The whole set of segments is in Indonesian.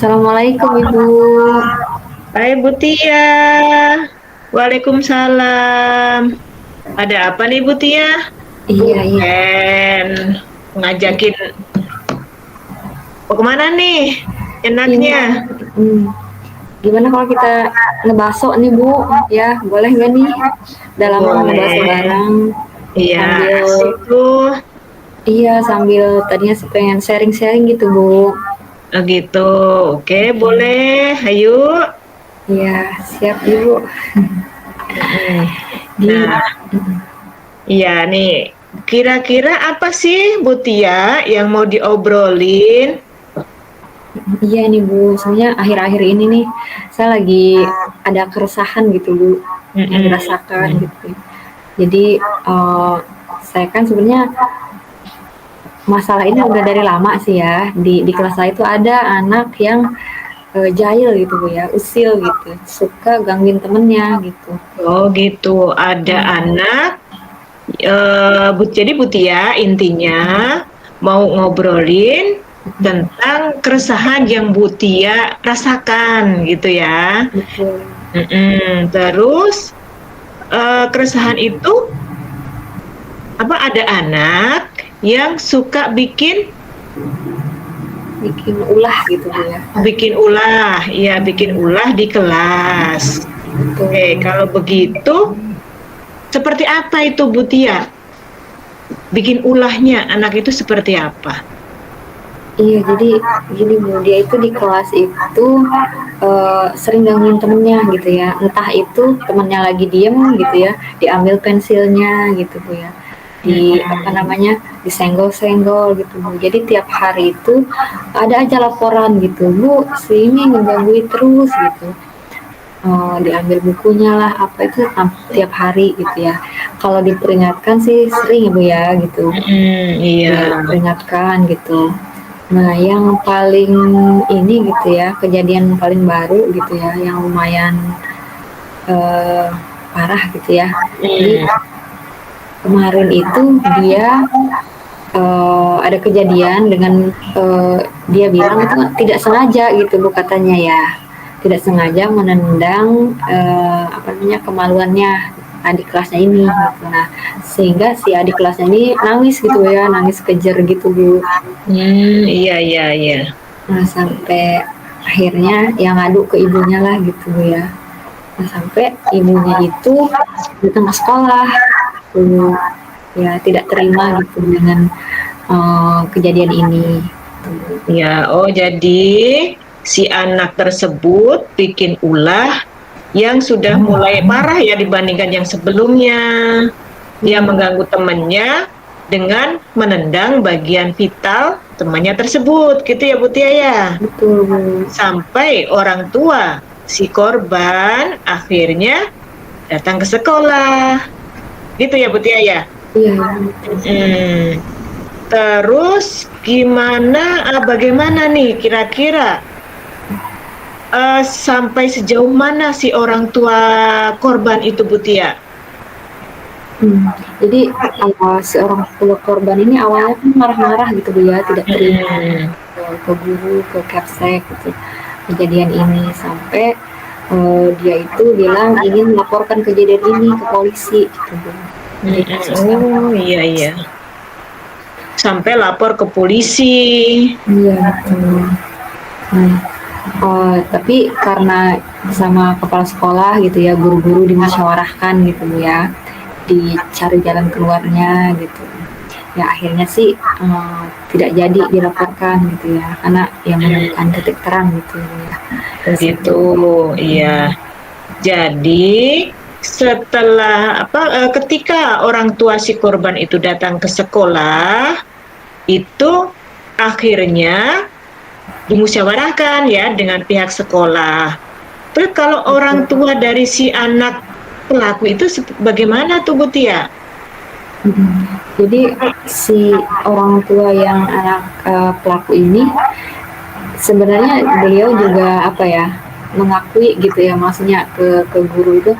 Assalamualaikum Ibu. Hai Bu Tia. Waalaikumsalam. Ada apa nih Bu Tia? Iya, iya. Tumben ngajakin mau kemana nih? Ini, Enaknya. hmm, gimana kalau kita ngebaso nih Bu? Ya, boleh nggak nih? Udah lama nggak ngebaso Boleh. bareng. Iya, Sambil, asik tuh. iya sambil tadinya sih pengen sharing-sharing gitu Bu. Oh gitu. Oke, boleh. Ayo. Iya, siap Ibu. Mm-mm. Di, Nah, iya nih. Kira-kira apa sih Bu Tia yang mau diobrolin? iya nih Bu. Sebenarnya akhir-akhir ini nih saya lagi ada keresahan gitu Bu, yang dirasakan Mm-mm. gitu. Jadi saya kan sebenarnya masalah ini udah dari lama sih ya. Di kelas saya itu ada anak yang jahil gitu Bu ya, usil gitu, suka gangguin temennya gitu. Oh gitu. Ada anak. Jadi Bu Tia intinya mau ngobrolin tentang keresahan yang Bu Tia rasakan gitu ya. Betul. Terus keresahan itu apa ada anak yang suka Bikin ulah gitu Bu ya. bikin ulah, ya bikin ulah di kelas. Oke, Betul. kalau begitu seperti apa itu Bu Tia? Bikin ulahnya anak itu seperti apa? Iya, jadi gini Bu, dia itu di kelas itu sering gangguin temennya gitu ya. Entah itu temennya lagi diem gitu ya, diambil pensilnya gitu Bu ya. Di apa Mm-mm. namanya, disenggol-senggol gitu Bu. Jadi tiap hari itu ada aja laporan gitu, Bu, si ini ngegangguin terus gitu. Diambil bukunya lah apa itu tiap hari gitu ya. Kalau diperingatkan sih sering ya Bu ya gitu, Iya. diperingatkan gitu. Nah yang paling ini gitu ya, kejadian paling baru gitu ya, yang lumayan eh, parah gitu ya. Jadi Hmm. kemarin itu dia ada kejadian dengan dia bilang itu tidak sengaja gitu Bu katanya ya, tidak sengaja menendang apa namanya kemaluannya adik kelasnya ini gitu. Nah sehingga si adik kelasnya ini nangis gitu ya, nangis kejer gitu Bu. Iya iya iya. Nah sampai akhirnya yang ngadu ke ibunya lah gitu Bu ya. Nah sampai ibunya itu datang ke sekolah, Bu, ya tidak terima gitu dengan kejadian ini. Ya, oh jadi si anak tersebut bikin ulah yang sudah mulai parah ya dibandingkan yang sebelumnya. Dia Iya, mengganggu temannya dengan menendang bagian vital temannya tersebut, gitu ya Bu Tia ya. betul Bu. Sampai orang tua si korban akhirnya datang ke sekolah. Gitu ya Bu Tia ya. Iya, betul. Hmm. Terus bagaimana nih kira-kira sampai sejauh mana si orang tua korban itu Bu Tia? Jadi si orang tua korban ini awalnya kan marah-marah gitu Bu ya, tidak terima Hmm. ke guru, ke Kapsek gitu kejadian ini sampai dia itu bilang ingin melaporkan kejadian ini ke polisi gitu Bu. Jadi kasusnya Oh iya iya. Sampai lapor ke polisi. iya betul. Nah, tapi karena sama kepala sekolah gitu ya, guru-guru dimusyawarahkan gitu Bu ya, dicari jalan keluarnya gitu. Ya akhirnya sih tidak jadi dilaporkan gitu ya, karena yang menemukan titik terang gitu ya. Begitu, iya. Jadi setelah ketika orang tua si korban itu datang ke sekolah, itu akhirnya dimusyawarahkan ya dengan pihak sekolah. Terus kalau orang tua dari si anak pelaku itu bagaimana tuh Bu Tia? Jadi si orang tua yang anak pelaku ini sebenarnya beliau juga apa ya mengakui gitu ya, maksudnya ke guru itu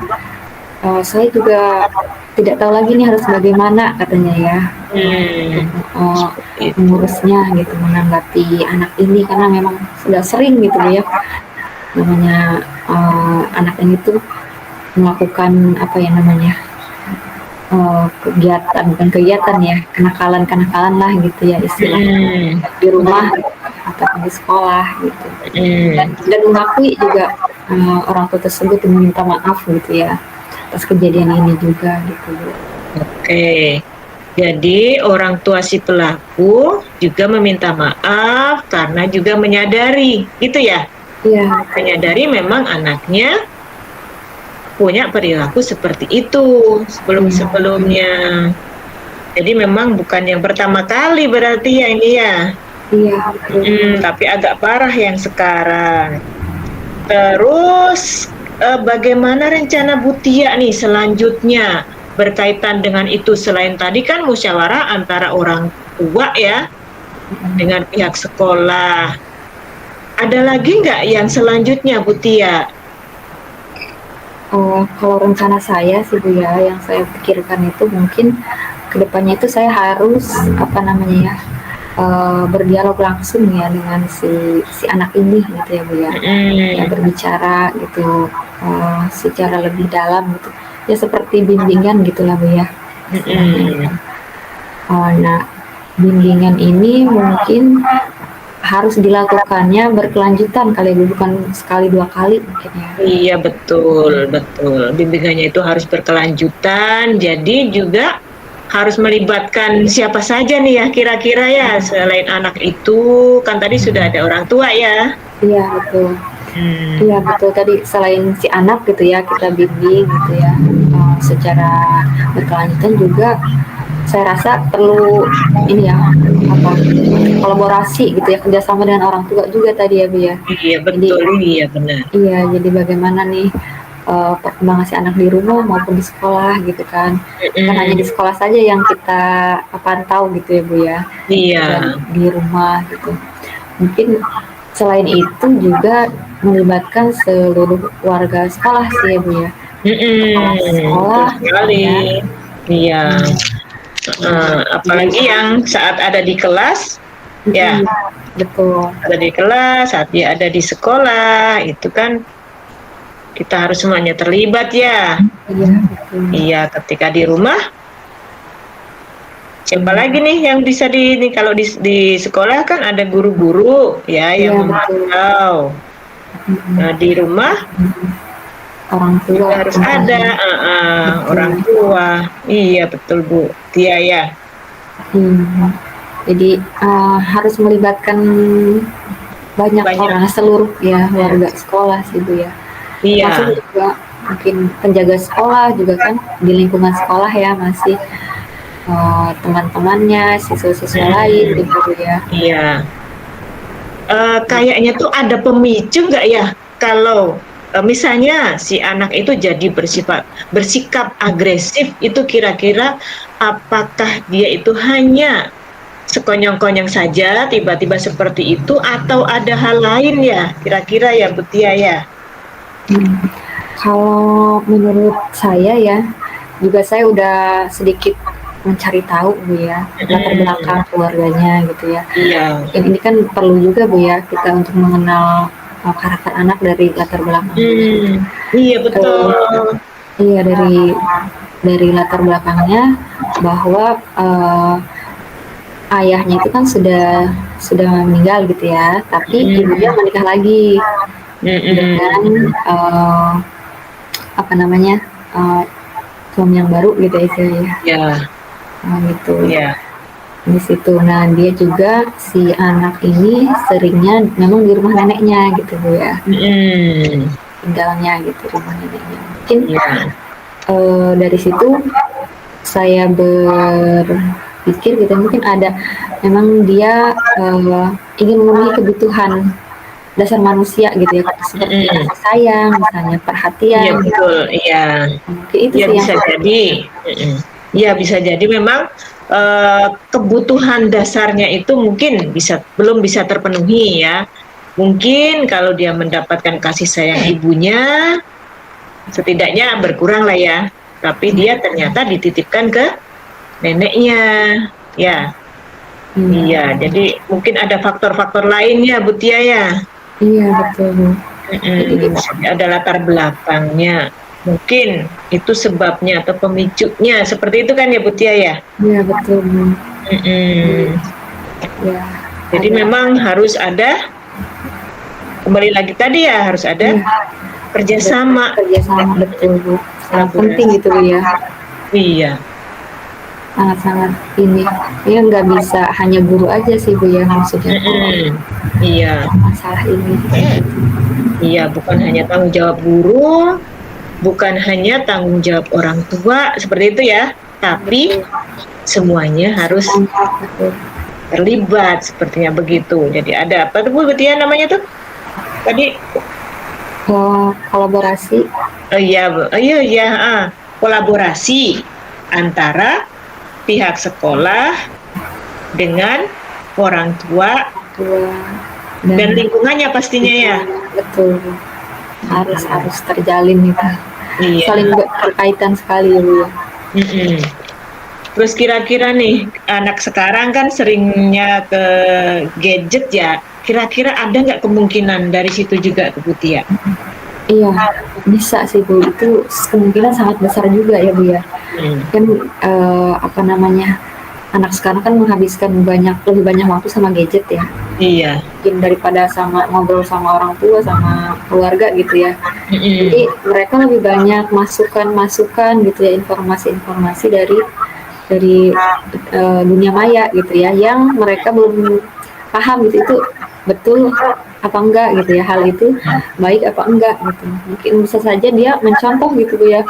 Saya juga tidak tahu lagi nih harus bagaimana katanya ya, Hmm, eee, itu. mengurusnya gitu, menanggapi anak ini karena memang sudah sering gitu ya, namanya, anak ini tuh melakukan apa ya namanya, kegiatan bukan kegiatan ya, kenakalan-kenakalan lah gitu ya istilahnya, Hmm, di rumah ataupun di sekolah gitu. hmm. Dan mengakui juga, orang tua tersebut meminta maaf gitu ya, atas kejadian ini juga gitu, Bu. Oke. Jadi orang tua si pelaku juga meminta maaf karena juga menyadari, gitu ya? Iya betul. Menyadari memang anaknya punya perilaku seperti itu Iya sebelum-sebelumnya. Jadi memang bukan yang pertama kali berarti ya ini ya? iya betul. Tapi agak parah yang sekarang. Terus, bagaimana rencana Bu Tia nih selanjutnya berkaitan dengan itu? Selain tadi kan musyawarah antara orang tua ya, Mhm. dengan pihak sekolah. Ada lagi nggak yang selanjutnya Bu Tia? Kalau rencana saya sih Bu ya, yang saya pikirkan itu mungkin kedepannya itu saya harus apa namanya ya, berdialog langsung ya dengan si anak ini gitu ya Bu ya. Ya Mhm, berbicara gitu, secara lebih dalam gitu. Ya seperti bimbingan gitulah Bu ya, istilahnya mhm. gitu. Nah, bimbingan ini mungkin harus dilakukannya berkelanjutan kali Bu, bukan sekali 2 kali mungkin ya. Iya betul betul, bimbingannya itu harus berkelanjutan, jadi juga harus melibatkan siapa saja nih ya kira-kira ya, selain anak itu, kan tadi sudah ada orang tua ya? Iya betul. Iya Hmm. betul tadi selain si anak gitu ya kita bimbing gitu ya, secara berkelanjutan juga saya rasa perlu ini ya, apa, kolaborasi gitu ya, kerjasama dengan orang tua juga tadi ya, Bu, ya. Iya Jadi betul, iya benar. iya, jadi bagaimana nih, perkembangan si anak di rumah maupun di sekolah gitu kan. Bukan hanya di Mhm, sekolah saja yang kita pantau gitu ya, Bu, ya, iya, dan di rumah gitu. Mungkin selain itu juga melibatkan seluruh warga sekolah sih ya, Bu, ya. Kepala betul sekolah sekali. misalnya, Iya, mmm, di apalagi yang saat ada di kelas, ya, mhm, betul, ada di kelas, saat dia ada di sekolah, itu kan kita harus semuanya terlibat ya. iya betul, Iya, ketika di rumah, siapa lagi iya nih yang bisa ini kalau di sekolah kan ada guru-guru ya iya yang betul, memantau. mhm, Nah, di rumah orang tua juga harus ada, tentunya, betul, orang tua. Iya, betul Bu Tia ya. mhm. Jadi, harus melibatkan banyak Banyak. orang, seluruh ya Mhm. warga sekolah sih, Bu, ya. Termasuk Iya. juga mungkin penjaga sekolah juga kan, di lingkungan sekolah ya masih, teman-temannya, siswa-siswa lain Mhm. gitu, Bu, ya. Iya. Kayaknya tuh ada pemicu nggak ya kalau, misalnya si anak itu jadi bersikap agresif itu kira-kira apakah dia itu hanya sekonyong-konyong saja tiba-tiba seperti itu atau ada hal lain ya kira-kira ya Bu Tia ya? Hmm, kalau menurut saya ya, juga saya udah sedikit mencari tahu Bu ya, latar Mhm. belakang keluarganya gitu ya. Iya. Dan ini kan perlu juga Bu ya, kita untuk mengenal, karakter anak dari latar belakangnya gitu. Mmm. Iya betul. Eee, iya dari latar belakangnya bahwa, ayahnya itu kan sudah meninggal gitu ya, tapi ibunya Mhm. menikah lagi dengan, Mhm. eee, apa namanya, eee, suami yang baru gitu ya istilahnya, Iya gitu. iya. Di situ. Nah, dia juga si anak ini seringnya memang di rumah neneknya gitu, Bu, ya, Mhm. tinggalnya gitu, rumah neneknya. Mungkin, Iya. dari situ saya berpikir gitu, mungkin ada memang dia, ingin memenuhi kebutuhan dasar manusia gitu ya, seperti Mhm. kasih sayang misalnya, Iya perhatian gitu. betul, iya. Mungkin itu Iya sih yang bisa saya jadi, pikirkan. mhm. Iya bisa jadi memang, kebutuhan dasarnya itu mungkin belum bisa terpenuhi ya. Mungkin kalau dia mendapatkan kasih sayang ibunya, setidaknya berkurang lah ya. Tapi dia ternyata dititipkan ke neneknya, ya. Iya, jadi mungkin ada faktor-faktor lainnya, Bu Tia ya. Iya betul Bu. Ada latar belakangnya. Mungkin itu sebabnya atau pemicunya, seperti itu kan ya Bu Tia ya. Iya betul Bu. Ya. Jadi memang harus ada, kembali lagi tadi ya, harus ada kerjasama. Kerjasama betul Bu. Sangat penting gitu Bu ya. Iya. Sangat-sangat ini ya, nggak bisa hanya guru aja sih Bu ya maksudnya. Iya. Masalah ini. Iya, bukan hanya tanggung jawab guru, bukan hanya tanggung jawab orang tua seperti itu ya, tapi semuanya harus terlibat sepertinya begitu. Jadi ada apa tuh Bu Tia namanya tuh tadi? Kolaborasi. Kolaborasi antara pihak sekolah dengan orang tua dan lingkungannya pastinya ya. Betul. Harus terjalin itu. Iya. Saling berkaitan sekali ya Bu ya. Terus kira-kira nih anak sekarang kan seringnya ke gadget ya. Kira-kira ada nggak kemungkinan dari situ juga Bu Tia? Iya, bisa sih Bu. Itu kemungkinan sangat besar juga ya Bu ya. Kan anak sekarang kan menghabiskan lebih banyak waktu sama gadget ya. Iya. Mungkin daripada ngobrol sama orang tua, sama keluarga gitu ya. Jadi mereka lebih banyak masukan gitu ya, informasi-informasi dari dunia maya gitu ya, yang mereka belum paham gitu, itu betul apa enggak gitu ya, hal itu baik apa enggak gitu. Mungkin bisa saja dia mencontoh gitu Bu ya,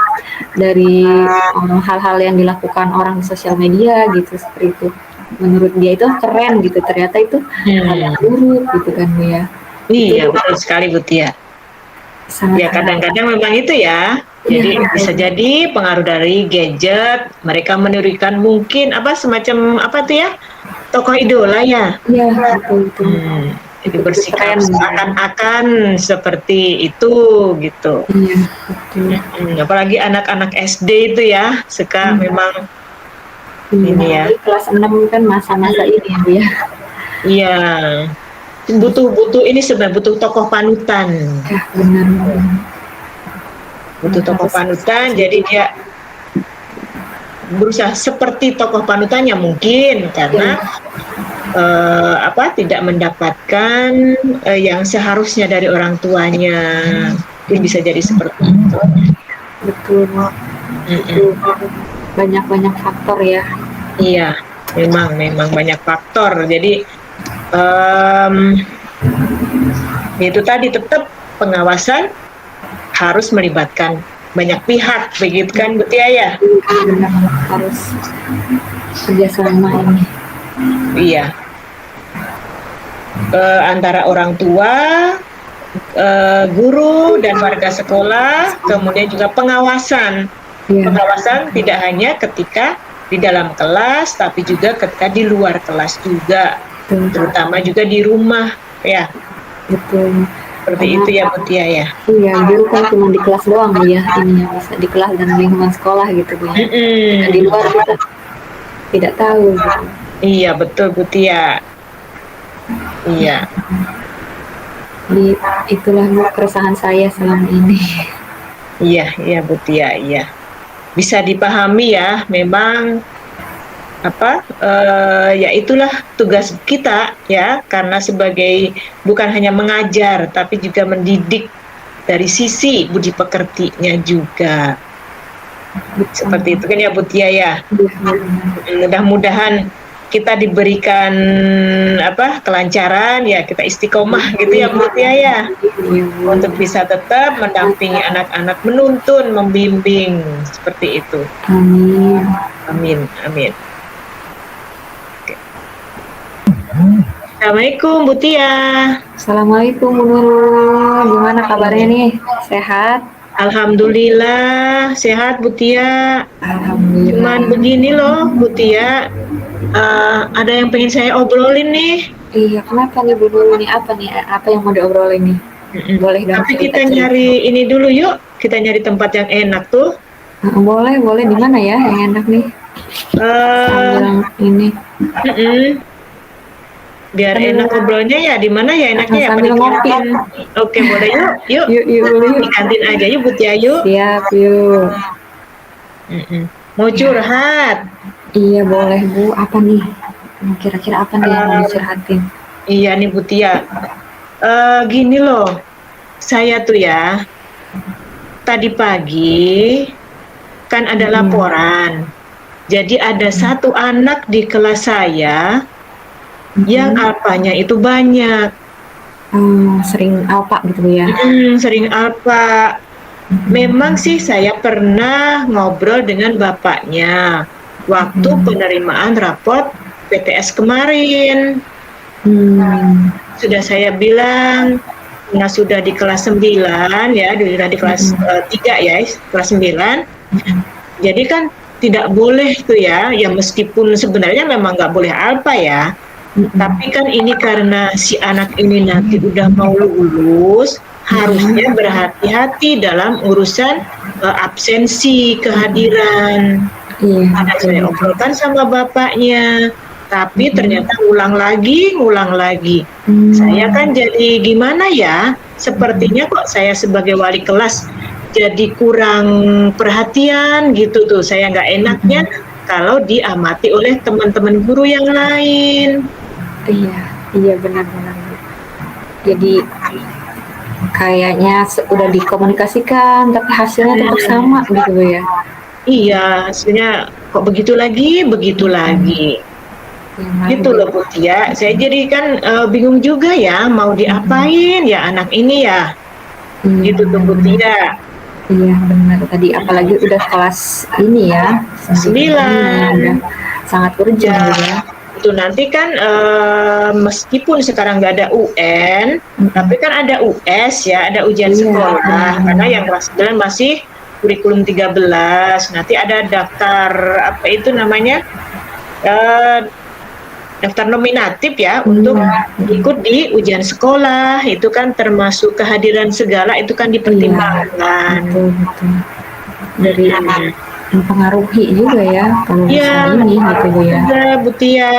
dari hal-hal yang dilakukan orang di sosial media gitu, seperti itu. Menurut dia itu keren gitu, ternyata itu hal yang buruk gitu kan Bu ya. Iya, betul sekali Bu Tia. Ya kadang-kadang memang itu ya. Jadi bisa jadi pengaruh dari gadget, mereka menirukan mungkin semacam tuh ya, tokoh idola ya. Iya, betul. Jadi bersikap seakan-akan seperti itu gitu. Iya, betul. Apalagi anak-anak SD itu ya, suka memang ini ya. Kelas 6 kan masa-masa ini ya Bu ya. Iya. Butuh ini sebenarnya, butuh tokoh panutan. Ya, benar. Butuh tokoh panutan, jadi dia berusaha seperti tokoh panutannya mungkin karena tidak mendapatkan yang seharusnya dari orang tuanya. Mungkin bisa jadi seperti itu. Betul. Banyak faktor ya. Iya, memang banyak faktor. Jadi itu tadi, tetap pengawasan harus melibatkan banyak pihak, begitu kan Bu Tia ya? Harus kerjasama ini. Iya. Antara orang tua, guru dan warga sekolah, kemudian juga pengawasan. Pengawasan tidak hanya ketika di dalam kelas, tapi juga ketika di luar kelas juga, terutama juga di rumah ya. Betul. Seperti itu ya Bu Tia ya. Iya, guru kan cuma di kelas doang Bu ya, ininya bisa di kelas dan lingkungan sekolah gitu Bu ya. Di luar kita tidak tahu gitu. Iya betul Bu Tia. Iya. Itulah keresahan saya selama ini. Iya Bu Tia, iya. Bisa dipahami ya, memang ya itulah tugas kita ya, karena sebagai bukan hanya mengajar tapi juga mendidik dari sisi budi pekertinya juga. Seperti itu kan ya Bu Tia ya. Mudah-mudahan kita diberikan kelancaran ya, kita istiqomah gitu ya Bu Tia ya, untuk bisa tetap mendampingi anak-anak, menuntun, membimbing, seperti itu. Amin. Assalamualaikum Bu Tia. Assalamualaikum Bu Nurul. Gimana kabarnya nih? Sehat? Alhamdulillah sehat Bu Tia. Alhamdulillah. Cuman begini loh Bu Tia, ada yang pengen saya obrolin nih. Iya, kenapa nih Bu Nurul nih? Apa yang mau diobrolin nih? Boleh dong Tapi kita cerita-cerita. nyari ini dulu yuk, kita nyari tempat yang enak tuh. Boleh, boleh di mana ya yang enak nih? Eh, Sambil ini mm-mm. Biar enak sambil ngobrolnya ya, di mana ya enaknya ya, apa di sambil ngopi. kantin? Oke, boleh yuk, yuk. Yuk, yuk, boleh Di yuk. kantin aja yuk, Butia yuk. Siap, yuk. Mau curhat? Iya, boleh, Bu. Apa nih? Kira-kira apa nih yang mau Eh, dicurhatin? iya nih Butia. Gini loh, saya tuh ya, tadi pagi kan ada laporan. Jadi ada satu anak di kelas saya yang alpanya itu banyak. Sering apa gitu ya? Sering alpa. Memang sih saya pernah ngobrol dengan bapaknya waktu penerimaan raport PTS kemarin. Sudah saya bilang, nah sudah di kelas 9 ya, di kelas 3 ya, kelas 9. Jadi kan tidak boleh tuh ya, ya meskipun sebenarnya memang nggak boleh alpa ya, tapi kan ini karena si anak ini nanti udah mau lulus, harusnya berhati-hati dalam urusan absensi kehadiran. Iya, Saya obrolkan sama bapaknya, tapi ternyata ngulang lagi. Saya kan jadi gimana ya? Sepertinya kok saya sebagai wali kelas jadi kurang perhatian gitu tuh. Saya nggak enaknya kalau diamati oleh teman-teman guru yang lain. Iya, iya benar-benar. Jadi kayaknya udah dikomunikasikan, tapi hasilnya tetap sama gitu Bu ya. Iya, sebenarnya kok begitu lagi. Gitu loh Butia. Saya jadi kan bingung juga ya, mau diapain ya anak ini ya. Gitu tuh Butia. Iya benar tadi, apalagi udah kelas ini ya, 9. udah sangat urgent ya. Itu nanti kan meskipun sekarang nggak ada UN, tapi kan ada US ya, ada ujian sekolah. Karena yang kelas 9 masih kurikulum 13. Nanti ada daftar apa itu namanya? Daftar nominatif ya untuk ikut di ujian sekolah. Itu kan termasuk kehadiran segala itu kan dipertimbangkan. Betul. Dari mempengaruhi juga ya kalau ini gitu Bu ya. Butia.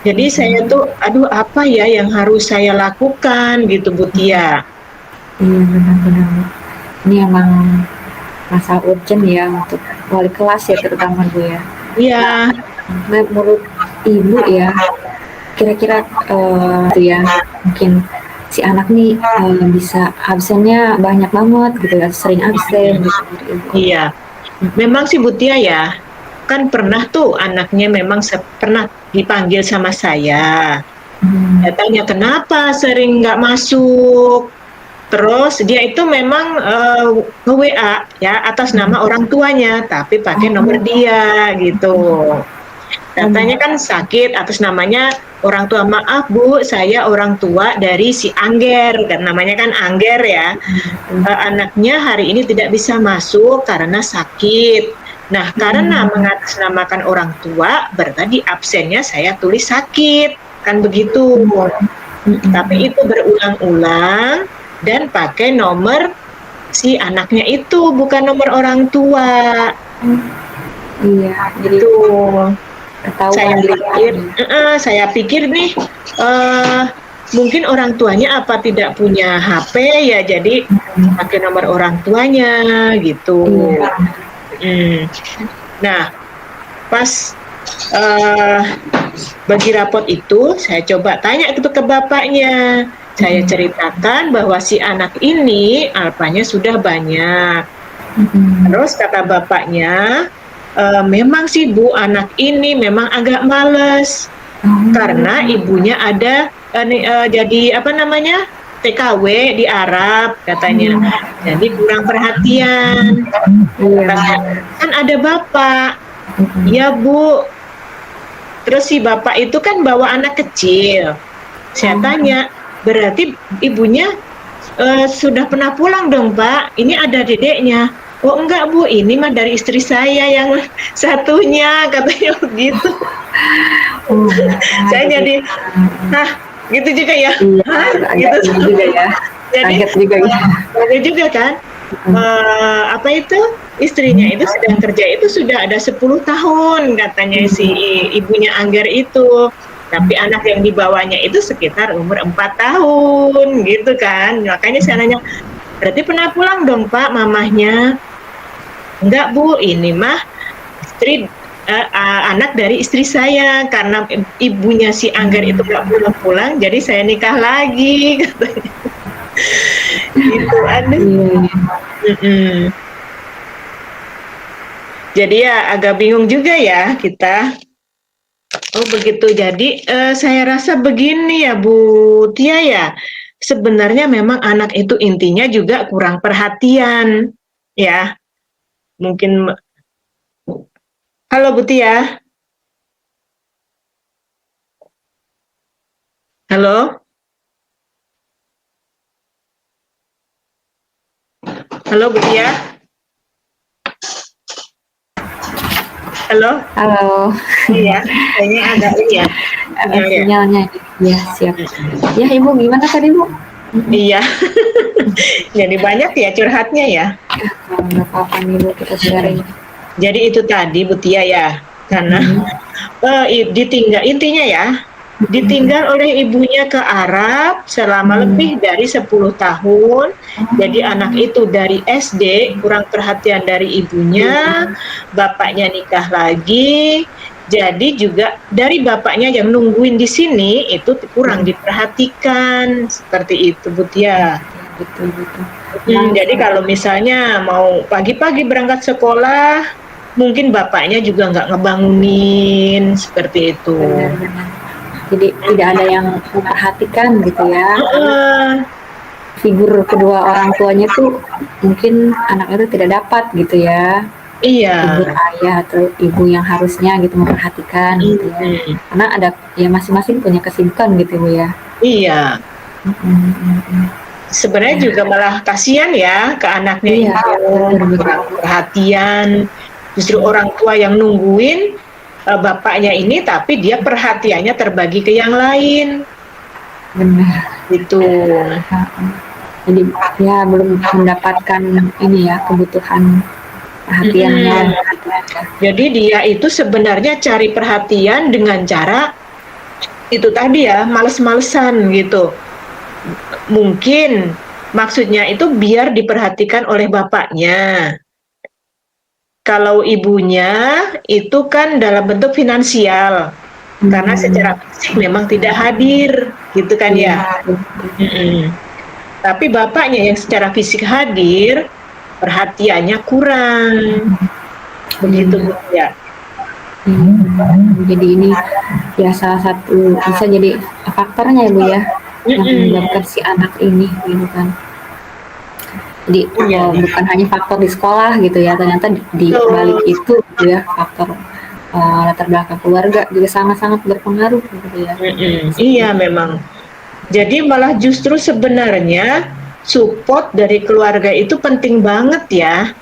Jadi saya tuh aduh apa ya yang harus saya lakukan gitu Butia. Iya benar-benar. Ini emang masalah urgent ya untuk wali kelas ya terutama Bu ya. Iya. Menurut Ibu ya, kira-kira tuh ya mungkin si anak nih bisa absennya banyak banget gitu ya, sering absen gitu. Iya. Memang sih Butia ya, kan pernah tuh anaknya memang pernah dipanggil sama saya. Tanya kenapa sering nggak masuk. Terus dia itu memang nge-WA ya atas nama orang tuanya, tapi pakai nomor dia gitu. Katanya kan sakit atas namanya orang tua, maaf Bu, saya orang tua dari si Angger, kan namanya kan Angger ya. Anaknya hari ini tidak bisa masuk karena sakit. Nah, karena mengatasnamakan orang tua, berarti absennya saya tulis sakit, kan begitu. Tapi itu berulang-ulang dan pakai nomor si anaknya itu, bukan nomor orang tua. Iya, jadi itu. Saya pikir nih mungkin orang tuanya apa tidak punya HP ya, jadi pakai nomor orang tuanya gitu. Nah, pas bagi rapot itu saya coba tanya itu ke bapaknya. Saya ceritakan bahwa si anak ini alpanya sudah banyak. Terus kata bapaknya, memang sih Bu, anak ini memang agak males karena ibunya ada jadi apa namanya TKW di Arab katanya, jadi kurang perhatian. Kan ada bapak, ya Bu. Terus si bapak itu kan bawa anak kecil. Saya tanya, berarti ibunya sudah pernah pulang dong Pak? Ini ada dedeknya. Oh enggak Bu, ini mah dari istri saya yang satunya, katanya begitu. Saya jadi, gitu juga ya. Gitu juga ya. Jadi kaget juga ya. kaget juga kan. Apa itu, istrinya itu sedang kerja itu sudah ada 10 tahun katanya si ibunya Angger itu. Tapi anak yang dibawanya itu sekitar umur 4 tahun gitu kan. Makanya saya nanya, berarti pernah pulang dong Pak mamahnya? Enggak Bu, ini mah istri anak dari istri saya, karena ibunya si Angger itu nggak pulang-pulang, jadi saya nikah lagi katanya. Gitu ada. Jadi ya agak bingung juga ya kita. Oh begitu. Jadi saya rasa begini ya Bu Tia ya. Sebenarnya memang anak itu intinya juga kurang perhatian ya. Mungkin halo Bu Tia. Halo. Halo Bu Tia. Halo. Halo. Iya, kayaknya ada ya. Sinyalnya. Ya, siap. Ya, Ibu gimana tadi, Bu? Iya. Jadi banyak ya curhatnya ya. Nggak apa-apa nih, Bu, kita sharing. Jadi itu tadi Bu Tia ya. Karena intinya ya, ditinggal oleh ibunya ke Arab selama lebih dari 10 tahun. Jadi anak itu dari SD kurang perhatian dari ibunya, bapaknya nikah lagi. Jadi juga dari bapaknya yang nungguin di sini itu kurang diperhatikan, seperti itu Bu Tia. Betul. Jadi kalau misalnya mau pagi-pagi berangkat sekolah, mungkin bapaknya juga nggak ngebangunin, seperti itu. Benar. Jadi tidak ada yang memperhatikan gitu ya. Figur kedua orang tuanya tuh mungkin anak itu tidak dapat gitu ya. Iya. Figur ayah atau ibu yang harusnya gitu memperhatikan gitu ya. Karena ada ya masing-masing punya kesibukan gitu Bu ya. Iya. Sebenarnya juga malah kasihan ya ke anaknya itu kurang perhatian. Justru orang tua yang nungguin bapaknya ini, tapi dia perhatiannya terbagi ke yang lain. Benar. Gitu. Jadi ya belum mendapatkan ini ya kebutuhan perhatiannya. Jadi dia itu sebenarnya cari perhatian dengan cara itu tadi ya, males-malesan gitu. Mungkin maksudnya itu biar diperhatikan oleh bapaknya. Kalau ibunya itu kan dalam bentuk finansial, karena secara fisik memang tidak hadir, gitu kan ya. Tapi bapaknya yang secara fisik hadir, perhatiannya kurang, begitu Bu ya. Jadi ini ya salah satu bisa jadi faktornya ya Bu ya, yang menyebabkan si anak ini gitu kan. Jadi bukan hanya faktor di sekolah gitu ya, ternyata di balik itu gitu ya faktor latar belakang keluarga juga sangat-sangat berpengaruh gitu ya. Iya memang. Jadi malah justru sebenarnya support dari keluarga itu penting banget ya.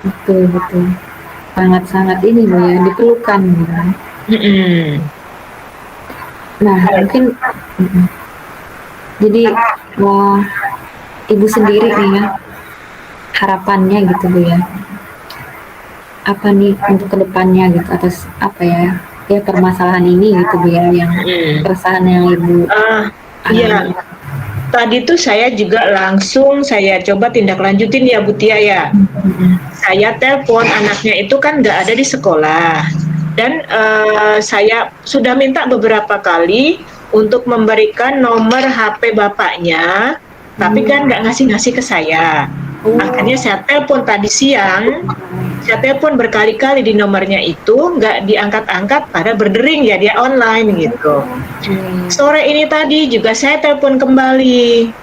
Betul. Sangat-sangat ini Bu ya, diperlukan gitu. Nah mungkin jadi ibu sendiri nih ya, harapannya gitu Bu ya, apa nih untuk kedepannya gitu atas apa ya permasalahan ini gitu Bu ya, yang keresahan yang Ibu iya. Tadi tuh saya juga langsung saya coba tindak lanjutin ya Bu Tia ya. Saya telepon anaknya itu kan nggak ada di sekolah, dan saya sudah minta beberapa kali untuk memberikan nomor HP bapaknya, tapi kan nggak ngasih ke saya. Akhirnya saya telepon tadi siang, saya telepon berkali-kali di nomornya itu, nggak diangkat-angkat, pada berdering ya dia online gitu. Sore ini tadi juga saya telepon kembali,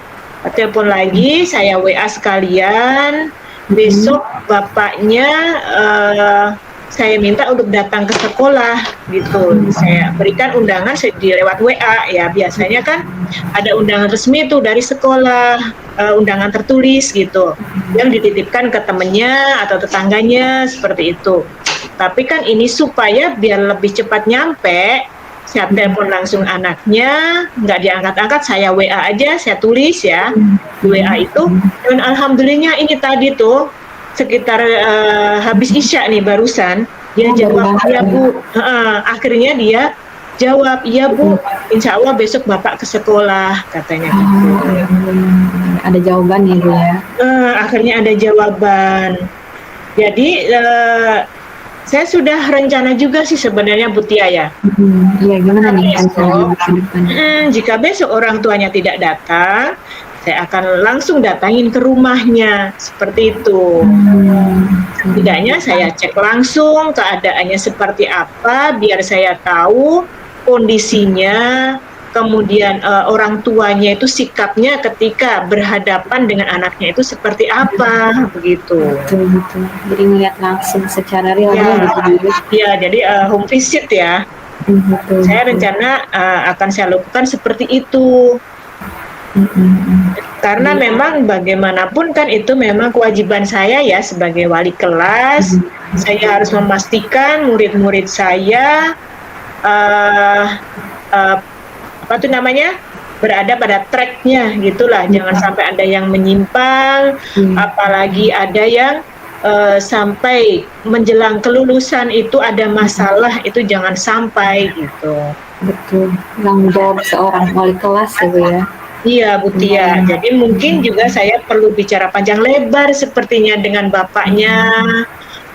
telepon lagi, saya WA sekalian. Besok bapaknya saya minta untuk datang ke sekolah gitu. Saya berikan undangan di lewat WA ya, biasanya kan ada undangan resmi tuh dari sekolah, undangan tertulis gitu, yang dititipkan ke temennya atau tetangganya seperti itu. Tapi kan ini supaya biar lebih cepat nyampe, saya telepon langsung anaknya, nggak diangkat-angkat, saya WA aja, saya tulis ya, di WA itu, dan alhamdulillahnya ini tadi tuh, sekitar habis Isya nih barusan, dia jawab, iya Bu, akhirnya dia jawab, iya Bu, insya Allah besok Bapak ke sekolah, katanya gitu. Ada jawaban ya Bu ya? Akhirnya ada jawaban. Jadi saya sudah rencana juga sih sebenarnya Bu Tia ya. Iya, gimana nih besok, jika besok orang tuanya tidak datang, saya akan langsung datangin ke rumahnya, seperti itu. Setidaknya saya cek langsung keadaannya seperti apa, biar saya tahu kondisinya, kemudian orang tuanya itu sikapnya ketika berhadapan dengan anaknya itu seperti apa, begitu. Betul. Jadi ngeliat langsung secara real ya, gitu. Ya, jadi home visit ya. Betul. Saya rencana akan saya lakukan seperti itu. Karena memang bagaimanapun kan itu memang kewajiban saya ya sebagai wali kelas. Saya harus memastikan murid-murid saya apa tuh namanya, berada pada tracknya gitulah, jangan sampai ada yang menyimpang, apalagi ada yang sampai menjelang kelulusan itu ada masalah, itu jangan sampai gitu. Betul, tanggung jawab seorang wali kelas ya Bu ya. Iya Bu Tia, jadi mungkin juga saya perlu bicara panjang lebar sepertinya dengan bapaknya,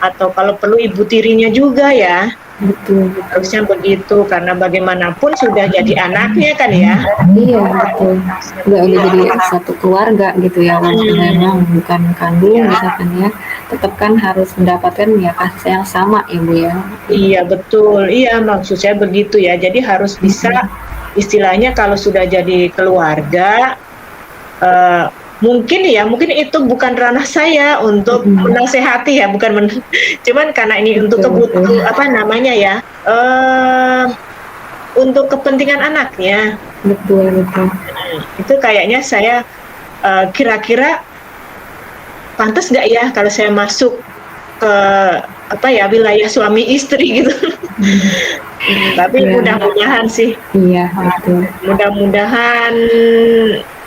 atau kalau perlu ibu tirinya juga ya. Betul. Harusnya begitu, karena bagaimanapun sudah jadi anaknya kan ya. Iya betul, udah jadi satu keluarga gitu ya, walaupun memang bukan kandung misalkan ya, tetap kan harus mendapatkan ya kasih yang sama ya Bu ya. Iya betul, iya maksud saya begitu ya, jadi harus bisa istilahnya kalau sudah jadi keluarga, mungkin itu bukan ranah saya untuk menasehati ya, cuman karena ini untuk kebutuhan apa namanya ya, untuk kepentingan anaknya. Betul. Itu kayaknya saya kira-kira pantas nggak ya kalau saya masuk ke wilayah suami istri gitu. Tapi mudah-mudahan sih. Iya betul. Mudah-mudahan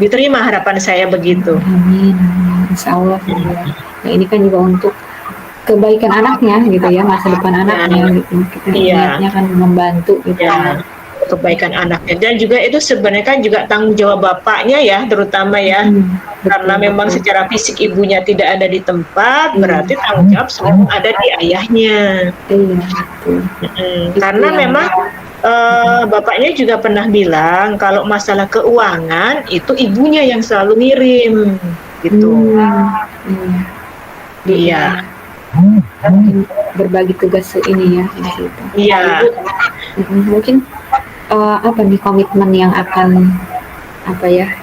diterima harapan saya begitu. Amin. Insya Allah ya. Nah, ini kan juga untuk kebaikan anaknya gitu ya, masa depan anaknya gitu. Kita niatnya kan membantu gitu. Ya, kebaikan anaknya, dan juga itu sebenarnya kan juga tanggung jawab bapaknya ya, terutama ya. Karena memang secara fisik ibunya tidak ada di tempat, berarti tanggung jawab semua ada di ayahnya. Karena memang bapaknya juga pernah bilang kalau masalah keuangan itu ibunya yang selalu ngirim gitu. Iya. Berbagi tugas ini ya di situ. Iya. Mungkin apa nih komitmen yang akan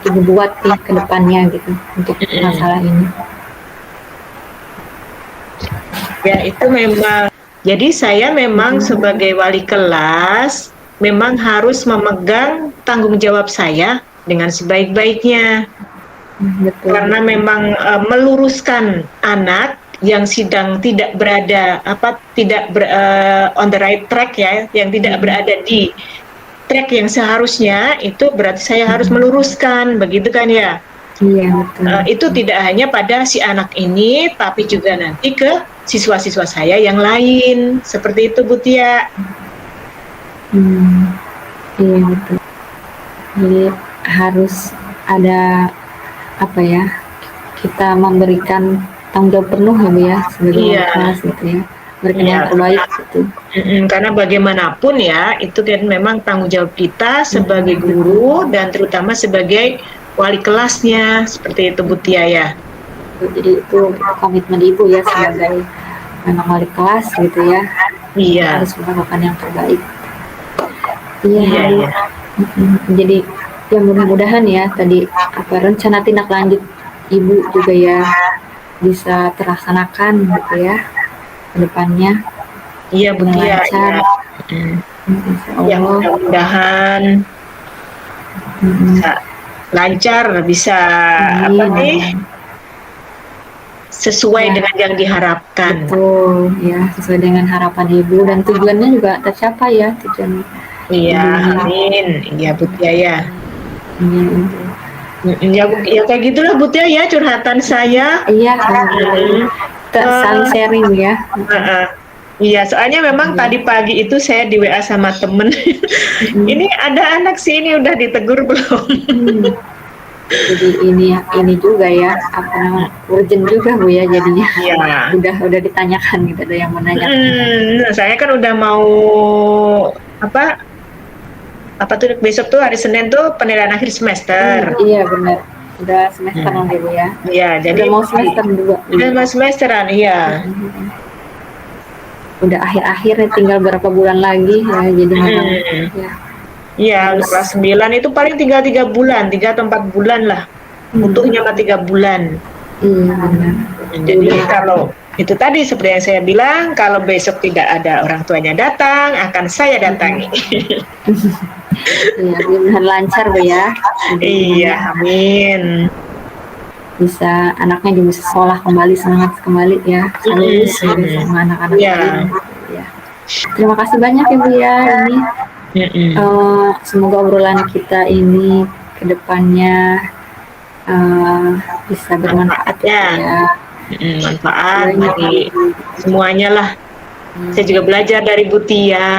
Ibu buat nih ke depannya gitu untuk masalah ini? Ya itu memang, jadi saya memang sebagai wali kelas memang harus memegang tanggung jawab saya dengan sebaik-baiknya. Karena memang meluruskan anak yang sedang tidak berada on the right track ya, yang tidak berada di track yang seharusnya, itu berarti saya harus meluruskan, begitu kan ya? Iya betul. Itu tidak hanya pada si anak ini, tapi juga nanti ke siswa-siswa saya yang lain, seperti itu Bu Tia. Iya betul. Jadi harus ada kita memberikan tanggung jawab penuh ya Bu ya sebagai kelas gitu ya, berikan yang terbaik gitu. Karena bagaimanapun ya itu kan memang tanggung jawab kita sebagai guru dan terutama sebagai wali kelasnya, seperti itu Bu Tia ya. Jadi itu komitmen Ibu ya sebagai memang wali kelas gitu ya. Iya. Harus melakukan yang terbaik. Iya. Jadi ya mudah-mudahan ya tadi rencana tindak lanjut Ibu juga ya bisa terlaksanakan gitu ya ke depannya. Iya Bu Tia. Ya mudah-mudahan bisa lancar, bisa sesuai dengan yang diharapkan. Betul ya, sesuai dengan harapan Ibu dan tujuannya juga tercapai ya tujuannya. Iya, amin. Iya, Bu Tia ya. Ya, ya kayak gitulah Bu Tia ya curhatan saya. Iya, alhamdulillah. Kita saling sharing ya. Iya, soalnya memang tadi pagi itu saya di WA sama temen. Ini ada anak sih, ini udah ditegur belum? Jadi ini juga ya, apa namanya, urgent juga Bu ya jadinya. Iya. Udah ditanyakan gitu, ada yang menanyakan. Saya kan udah mau apa tuh besok tuh hari Senin tuh penilaian akhir semester. Iya benar. Udah semester nanti Bu ya. Iya, jadi udah mau semester juga. Udah mau semesteran, iya. Udah akhir-akhir tinggal berapa bulan lagi ya, jadi ya. Iya, kelas 9 itu paling tinggal 3 bulan, 3 atau 4 bulan lah. Untuknya mah 3 bulan. Iya benar. Jadi kalau itu tadi seperti yang saya bilang, kalau besok tidak ada orang tuanya datang, akan saya datangi. Iya, mudah lancar Bu ya. Iya, amin. Bisa anaknya juga bisa sekolah kembali, semangat kembali ya, lulus sama anak-anak. Ya. Terima kasih banyak ya Bu ya, ini semoga obrolan kita ini kedepannya bisa bermanfaat ya. Manfaat bagi semuanya lah. Saya juga belajar dari Bu Tia.